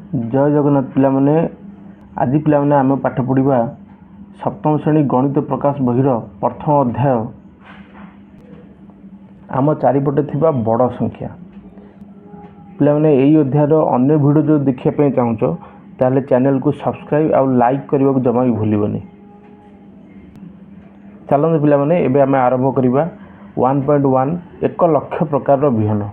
जय जगन्नाथ पिलामने आज पिलामने आम पाठ पढ़ा सप्तम श्रेणी गणित प्रकाश बहिर प्रथम अध्याय आम चारिपटे थिबा बड़ संख्या। पिलामने यही अध्यायर अन्य वीडियो जो देखिए चाहूँ ताले चैनल को सब्सक्राइब और लाइक करने को जमा भी भूलबनी। चलते पिलामने एबे आम आरंभ करवा 1.1 1 लक्ष प्रकार विहन।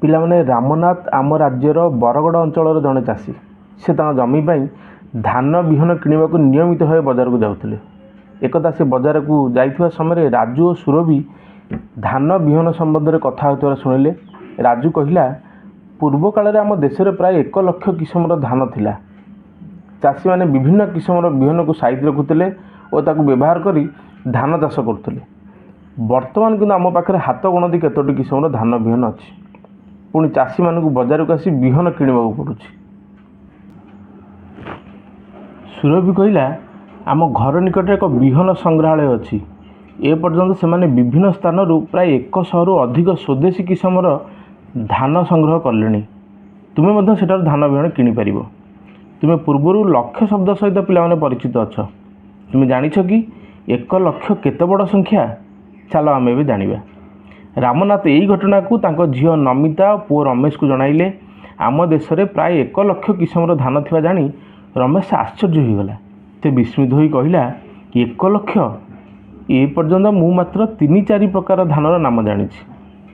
पिलामने रामनाथ आम राज्यर बरगड़ अंचल जड़े चाषी से जमी धान विहन किणवा को नियमित भाव बजार को जाते। एकदा से बजार को जाइଥିବା समय राजू और सुरभि धान विहन संबंध में कथा होता शुणिले। राजू कहला पूर्व काल आम देश में प्राय 1 लक्ष किस्म धान थिला। चाषी मैंने विभिन्न किस्म विहन को साइज रखुते और ताकू व्यवहार कर धान चाष करते। वर्तमान किंतु आम पाखे हाथ गणती केतोटी किस्म धान विहन अच्छी। पुणी चाषी मानक बजार को आसी विहन किणवा पड़ुछि। सुरभि कहला आम घर निकट एक विहन संग्रहालय अच्छी। ए पर्यंत से माने विभिन्न स्थान प्राय 100 रु अधिक स्वदेशी किस्म धान संग्रह कले। तुम्हें सेठार धान विहन किपर। तुम्हें पूर्वर लक्ष्य शब्द सहित पिला परिचित अच्छ। तुम्हें जानिछ कि 1 लक्ष केते बड़ संख्या। चलो आम ए जानिबा। रामनाथ यही घटना को तांको झील नमिता और पुओ रमेश को जणाइले। आम देश में प्राय 1 लक्ष किस्म धान थिबा जानी रमेश आश्चर्य होगला। से विस्मित होई कहला 1 लक्ष ए पर्यंत मु मात्र 3-4 प्रकार धानर नाम जानी।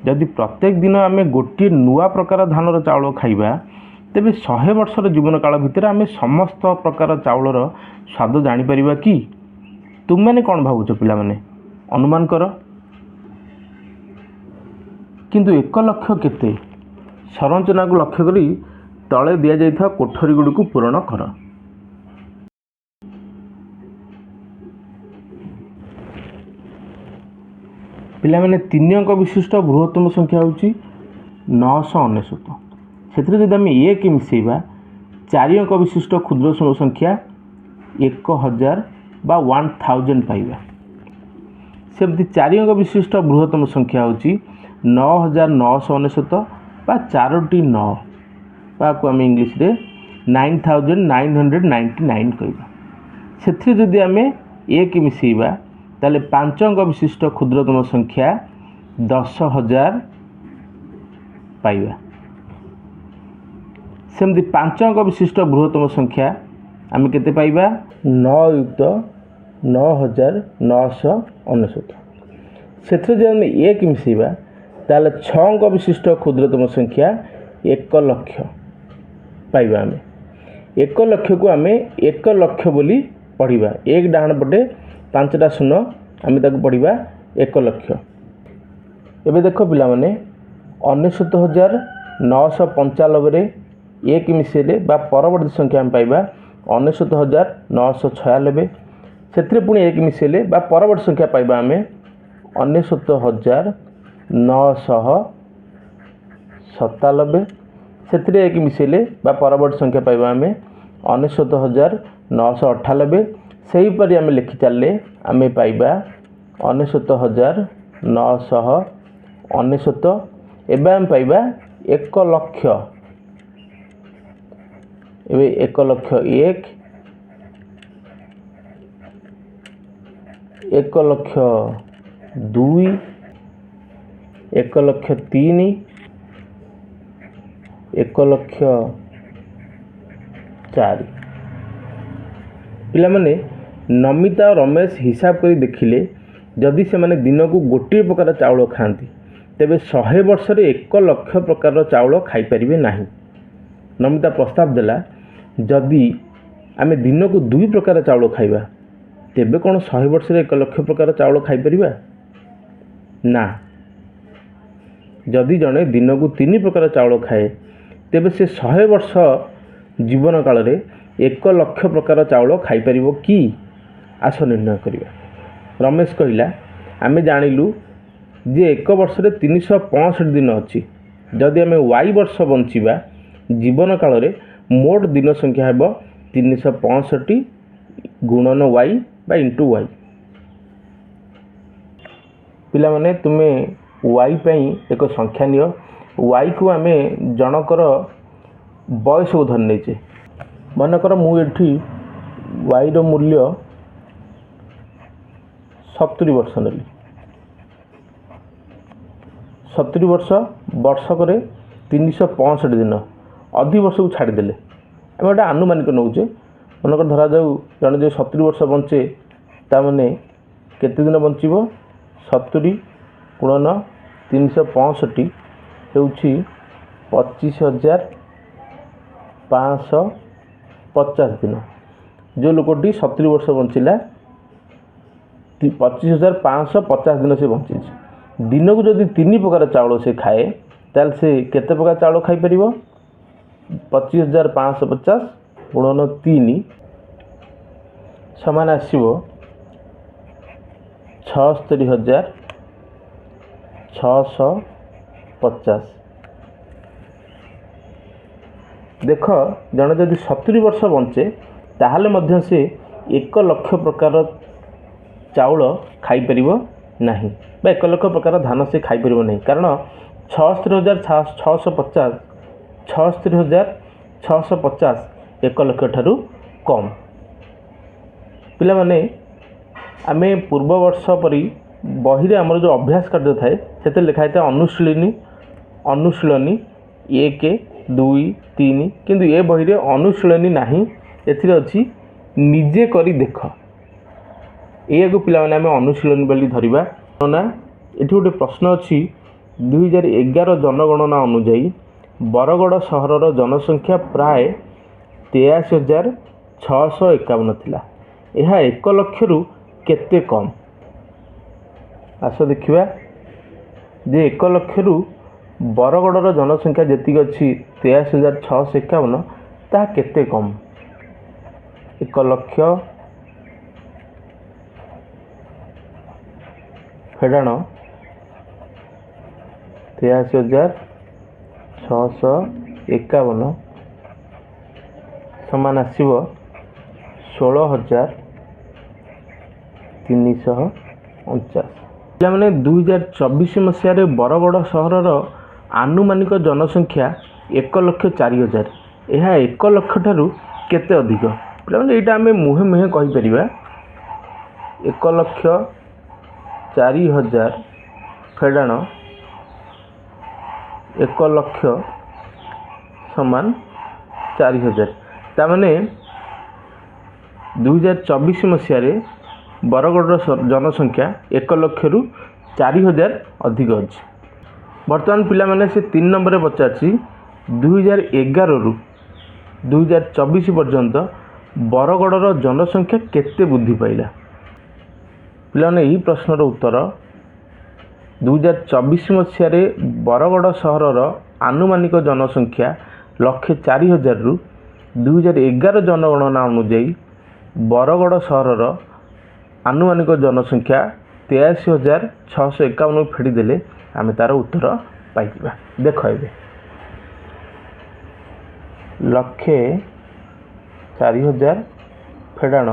जदि प्रत्येक दिन आम गोटे नुआ प्रकार धानर चाउल खाइबा तेबे 100 वर्षर जीवन काल भितर आम समस्त प्रकार चाउलर स्वाद जानीपर कि? तुम मैंने कौन भावुच पिला माने अनुमान कर। किंतु 1 लक्ष केते संरचना को लक्ष्य करी तले दिया जाइथा कोठरी गुड़ी को पूरण कर। पिला माने 3 अंक विशिष्ट बृहत्तम संख्या होची 999। सेतरे जदि आम 1 मिसेबा 4 अंक विशिष्ट क्षुद्र संख्या 1000 बा 1000 पाइबा। सेमती 4 अंक विशिष्ट बृहत्तम संख्या होची 9999 बा 4टी 9 को आम इंग्लिश रे 9999 कहबा। से जदि आम 1 मिसेबा ताले 5 अंक विशिष्ट क्षुद्रतम संख्या 10,000 पाइबा। सेमती 5 अंक विशिष्ट बृहत्तम संख्या आम केते पाइबा 9 युक्त 9999। से जब आम 1 मिसेबा ताले 6 अंक विशिष्ट क्षुद्रतम संख्या 1 लक्ष पाइबा। आम 1 लक्ष को आम 1 लक्ष बोली पढ़िबा। एक डाहण पटे 5टा शून्य आम ताको पढ़िबा 1 लक्ष। एबे देखो पिला माने 69,995 रे 1 मिसेले बा परवर्ती संख्या आम पाइबा 69,996। सेत्रे पुणी 1 मिसेले बा परवर्ती संख्या पाइबा आम 69,997। से 1 मिसेले बा परवर्ती संख्या पाइबा आम 69,998। सही परि आम लिखि चलले आम पाइबा 69,999। एबे आम पाइबा 1 लक्ष। एबे 1 लक्ष 1, 1 लक्ष 2, 1 लक्ष 3, 1 लक्ष 4। पिला माने नमिता और रमेश हिसाब कर देखिले जदि से माने दिन को गोटे प्रकार चाउल खाती तेबे 100 वर्ष रे 1 लक्ष प्रकार चाउल खाई परिबे नाही। नमिता प्रस्ताव देला जदि आम दिन को 2 प्रकार चाउल खाइबा तेबे कौन 100 वर्ष रे 1 लक्ष प्रकार चाउल खाई परिबा ना। जदि जड़े दिन को 3 प्रकार चाउल खाए तेबे से 100 वर्ष जीवन काल रे 1 लक्ष प्रकार चाउल खाई परिबो कि? आस निर्णय करिबा। रमेश कहला आमे जानिलु जे 1 वर्ष रे 365 दिन अच्छी। जदि आमे y वर्ष बंचिबा जीवन काल रे मोट दिन संख्या हेबो 365 गुणन y बा इंटू y। पिला माने तुम्हें y पई एक संख्या नियो। y को आमे जनकर ବୟସକୁ ଧରି ନେଇଛେ। ମନେକର ମୁଁ ଏଠି ୱାଇର ମୂଲ୍ୟ 70 ବର୍ଷ ନେଲି। 70 ବର୍ଷ ବର୍ଷକରେ 365 ଦିନ, ଅଧି ବର୍ଷକୁ ଛାଡ଼ିଦେଲେ ଆମେ ଗୋଟେ ଆନୁମାନିକ ନେଉଛେ। ମନେକର ଧରାଯାଉ ଜଣେ ଯେ 70 ବର୍ଷ ବଞ୍ଚେ, ତାମାନେ କେତେ ଦିନ ବଞ୍ଚିବ? 70 ଗୁଣନ 365 ହେଉଛି 25,550 ଦିନ। ଯେଉଁ ଲୋକଟି 70 ବର୍ଷ ବଞ୍ଚିଲା, 25,550 ଦିନ ସେ ବଞ୍ଚିଛି। ଦିନକୁ ଯଦି 3 ପ୍ରକାର ଚାଉଳ ସେ ଖାଏ, ତାହେଲେ ସେ କେତେ ପ୍ରକାର ଚାଉଳ ଖାଇପାରିବ? 25,550 ଗୁଣନ 3 ସମାନ ଆସିବ 76,650। ଦେଖ, ଜଣେ ଯଦି 70 ବର୍ଷ ବଞ୍ଚେ, ତାହେଲେ ମଧ୍ୟ ସେ 1 ଲକ୍ଷ ପ୍ରକାର ଚାଉଳ ଖାଇପାରିବ ନାହିଁ, ବା 1 ଲକ୍ଷ ପ୍ରକାର ଧାନ ସେ ଖାଇପାରିବ ନାହିଁ। କାରଣ 76,650 1 ଲକ୍ଷ ଠାରୁ କମ୍। ପିଲାମାନେ, ଆମେ ପୂର୍ବ ବର୍ଷ ପରି ବହିରେ ଆମର ଯେଉଁ ଅଭ୍ୟାସ କାର୍ଯ୍ୟ ଥାଏ, ସେଥିରେ ଲେଖା ହେଇଥାଏ ଅନୁଶୀଳନୀ 1, 2, 3, କିନ୍ତୁ ଏ ବହିରେ ଅନୁଶୀଳନୀ ନାହିଁ, ଏଥିରେ ଅଛି ନିଜେ କରି ଦେଖ। ଏହାକୁ ପିଲାମାନେ ଆମେ ଅନୁଶୀଳନୀ ବୋଲି ଧରିବା। ନା, ଏଠି ଗୋଟେ ପ୍ରଶ୍ନ ଅଛି। 2011 ଜନଗଣନା ଅନୁଯାୟୀ ବରଗଡ଼ ସହରର ଜନସଂଖ୍ୟା ପ୍ରାୟ 83,651 ଥିଲା। ଏହା 1 ଲକ୍ଷରୁ କେତେ କମ୍? ଆସ ଦେଖିବା ଯେ 1 ଲକ୍ଷରୁ ବରଗଡ଼ର ଜନସଂଖ୍ୟା ଯେତିକି ଅଛି 83,651, ତାହା କେତେ କମ୍? 1 ଲକ୍ଷ ଫେଡ଼ାଣ 83,651 ସମାନ ଆସିବ 16,349। ପିଲାମାନେ, 2024 ମସିହାରେ ବରଗଡ଼ ସହରର ଆନୁମାନିକ ଜନସଂଖ୍ୟା 1,04,000। ଏହା 1 ଲକ୍ଷ ଠାରୁ କେତେ ଅଧିକ? ପିଲାମାନେ, ଏଇଟା ଆମେ ମୁହେଁ ମୁହେଁ କହିପାରିବା। 1,04,000 ଫେଡ଼ାଣ 1 ଲକ୍ଷ ସମାନ 4,000। ତାମାନେ 2024 ମସିହାରେ ବରଗଡ଼ର ଜନସଂଖ୍ୟା 1 ଲକ୍ଷରୁ 4,000 ଅଧିକ ଅଛି। ବର୍ତ୍ତମାନ ପିଲାମାନେ, ସେ 3 ନମ୍ବରରେ ପଚାରିଛି 2011ରୁ 2024 ପର୍ଯ୍ୟନ୍ତ ବରଗଡ଼ର ଜନସଂଖ୍ୟା କେତେ ବୃଦ୍ଧି ପାଇଲା? ପିଲାମାନେ, ଏହି ପ୍ରଶ୍ନର ଉତ୍ତର 2024 ମସିହାରେ ବରଗଡ଼ ସହରର ଆନୁମାନିକ ଜନସଂଖ୍ୟା 104,000ରୁ 2011 ଜନଗଣନା ଅନୁଯାୟୀ ବରଗଡ଼ ସହରର ଆନୁମାନିକ ଜନସଂଖ୍ୟା 83,651 ଫେଡ଼ିଦେଲେ ଆମେ ତା'ର ଉତ୍ତର ପାଇଯିବା। ଦେଖ, ଏବେ 104,000 ଫେଡ଼ାଣ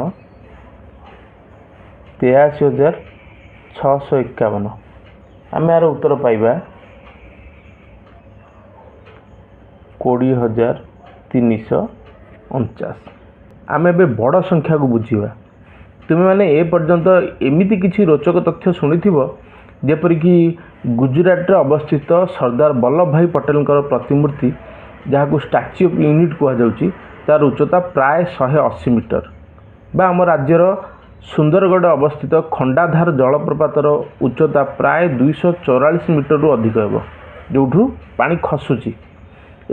83,651, ଆମେ ଏହାର ଉତ୍ତର ପାଇବା 20,349। ଆମେ ଏବେ ବଡ଼ ସଂଖ୍ୟାକୁ ବୁଝିବା। ତୁମେମାନେ ଏ ପର୍ଯ୍ୟନ୍ତ ଏମିତି କିଛି ରୋଚକ ତଥ୍ୟ ଶୁଣିଥିବ, ଯେପରିକି ଗୁଜୁରାଟରେ ଅବସ୍ଥିତ ସର୍ଦ୍ଦାର ବଲ୍ଲଭ ଭାଇ ପଟେଲଙ୍କର ପ୍ରତିମୂର୍ତ୍ତି, ଯାହାକୁ ଷ୍ଟାଚ୍ୟୁ ଅଫ୍ ୟୁନିଟ୍ କୁହାଯାଉଛି, ତା'ର ଉଚ୍ଚତା ପ୍ରାୟ 180 ମିଟର। ବା ଆମ ରାଜ୍ୟର ସୁନ୍ଦରଗଡ଼ ଅବସ୍ଥିତ ଖଣ୍ଡାଧାର ଜଳପ୍ରପାତର ଉଚ୍ଚତା ପ୍ରାୟ 244 ମିଟରରୁ ଅଧିକ ହେବ, ଯେଉଁଠୁ ପାଣି ଖସୁଛି।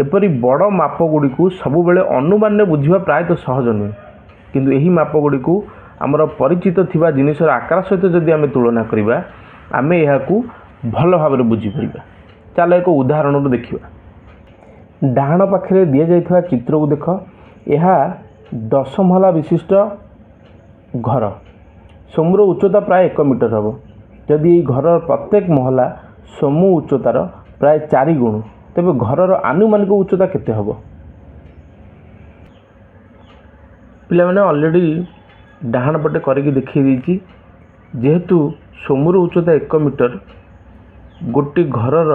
ଏପରି ବଡ଼ ମାପଗୁଡ଼ିକୁ ସବୁବେଳେ ଅନୁମାନରେ ବୁଝିବା ପ୍ରାୟତଃ ସହଜ ନୁହେଁ, କିନ୍ତୁ ଏହି ମାପଗୁଡ଼ିକୁ ଆମର ପରିଚିତ ଥିବା ଜିନିଷର ଆକାର ସହିତ ଯଦି ଆମେ ତୁଳନା କରିବା, ଆମେ ଏହାକୁ ଭଲ ଭାବରେ ବୁଝିପାରିବା। ଚାଲ ଏକ ଉଦାହରଣରୁ ଦେଖିବା। ଡାହାଣ ପାଖରେ ଦିଆଯାଇଥିବା ଚିତ୍ରକୁ ଦେଖ। ଏହା 10 ମହଲା ବିଶିଷ୍ଟ ଘର। ସମୁର ଉଚ୍ଚତା ପ୍ରାୟ 1 ମିଟର ହେବ। ଯଦି ଏହି ଘରର ପ୍ରତ୍ୟେକ ମହଲା ସମୁ ଉଚ୍ଚତାର ପ୍ରାୟ 4 ଗୁଣ, ତେବେ ଘରର ଆନୁମାନିକ ଉଚ୍ଚତା କେତେ ହେବ? ପିଲାମାନେ, ଅଲରେଡ଼ି ଡାହାଣ ପଟେ କରିକି ଦେଖାଇ ଦେଇଛି। ଯେହେତୁ ସମୁର ଉଚ୍ଚତା 1 ମିଟର, ଗୋଟି ଘରର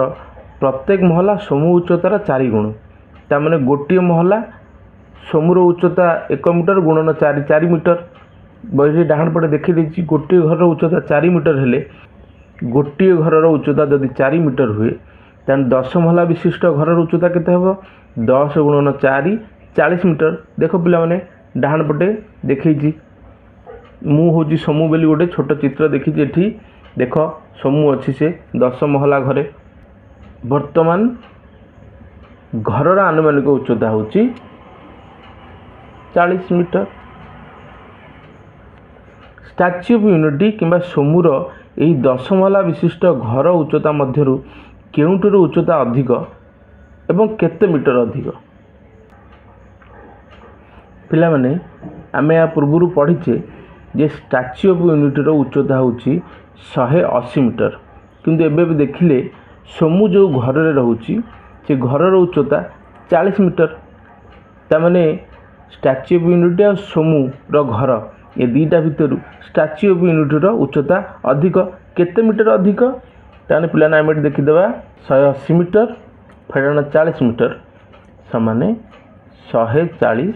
ପ୍ରତ୍ୟେକ ମହଲା ସମୁ ଉଚ୍ଚତାର 4 ଗୁଣ, तार गोटे महला समूर उच्चता 1 मीटर गुणन 4 मीटर बही डाहाण पटे देखी देछि गोटे घर उच्चता 4 मीटर हेले गोटे घर उच्चता जदि 4 मीटर हुए तान 10 महला विशिष्ट घर उच्चता केते हेबो 10 गुणन 4 40 मीटर। देख पिला माने डाहाण पटे देखी मु हूँ समूह बोली गोटे छोट चित्र देखी एठी देख समूह अच्छी से 10 महला घरे वर्तमान घर आनुमानिक उच्चता होची 40 मीटर। स्टैच्यू ऑफ यूनिटी किंबा समूर यही 10 महला विशिष्ट घर उच्चता मध्यरु केउंटर उच्चता अधिक एवं केते मीटर अधिक पिला माने आमे या पूर्व पढ़ीचे जे स्टैच्यू ऑफ यूनिटी उच्चता होची 180 मीटर किंतु एबे भी देखिले समूह जो घर रे रहउची से घर उच्चता 40 मीटर तामाने स्टैच्यू ऑफ यूनिटी और समूह रो घर ये दीटा भितर स्टैच्यू ऑफ यूनिटी उच्चता अधिक केते मीटर अधिक ताने पिलाना आमे देखिदेबा 180 मीटर फेडन 40 मीटर समाने 140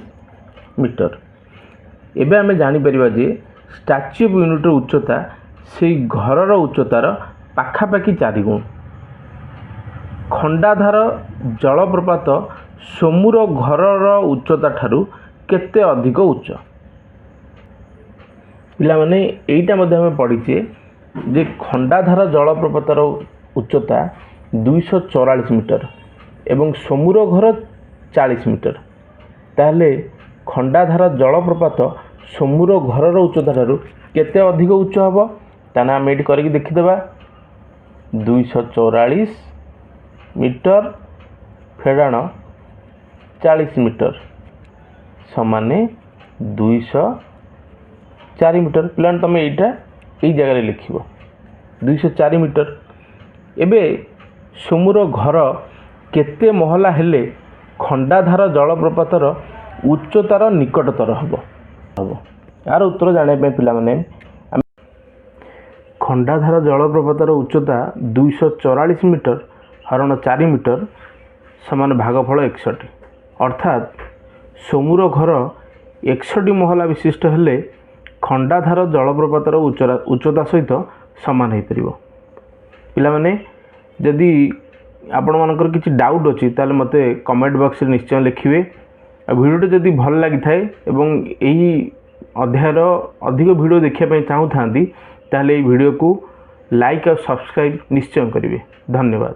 मीटर। एबे आमे जानि परिबा जे स्टैच्यू ऑफ यूनिटी उच्चता से घर उच्चतार पाखापाखि 4 गुण। खंडाधार जलप्रपात समूर घर उच्चता ठारू केते अधिक उच्च पिला माने एइटा मध्ये हमें पढ़ीचे जे खंडाधार जलप्रपातर उच्चता 244 मीटर एवं समूर घर 40 मीटर ताहले खंडाधार जलप्रपात समूर घर उच्चता ठारू केते अधिक उच्च हबो ताना हम एटी करके देखिदेबा 244 मीटर फेडाण 40 मीटर समाने 204 मीटर पिलान तमे एटा एई जगह लिखिबो 204 मीटर। एबे समूर घर केते महला हेले खंडाधार जलप्रपातर उच्चतार निकटतर हबो यार उत्तर जाने पे पिला माने खंडाधार जलप्रपातर उच्चता 244 मीटर हरण 4 मीटर समान भागफल 61 अर्थात समूर घर 61 महला विशिष्ट हेले खंडाधार जलप्रपातर उच्चता सहित समान हो पार। पिला माने जदि आपण मानकर किसी डाउट अच्छी ताले मते कमेंट बॉक्स रे निश्चय लिखिए। वीडियो जदि भल लगी थाए एवं यही अध्यायर अधिक वीडियो देखिए चाहूँ ताहले वीडियो को लाइक और सब्सक्राइब निश्चय करेंगे। धन्यवाद।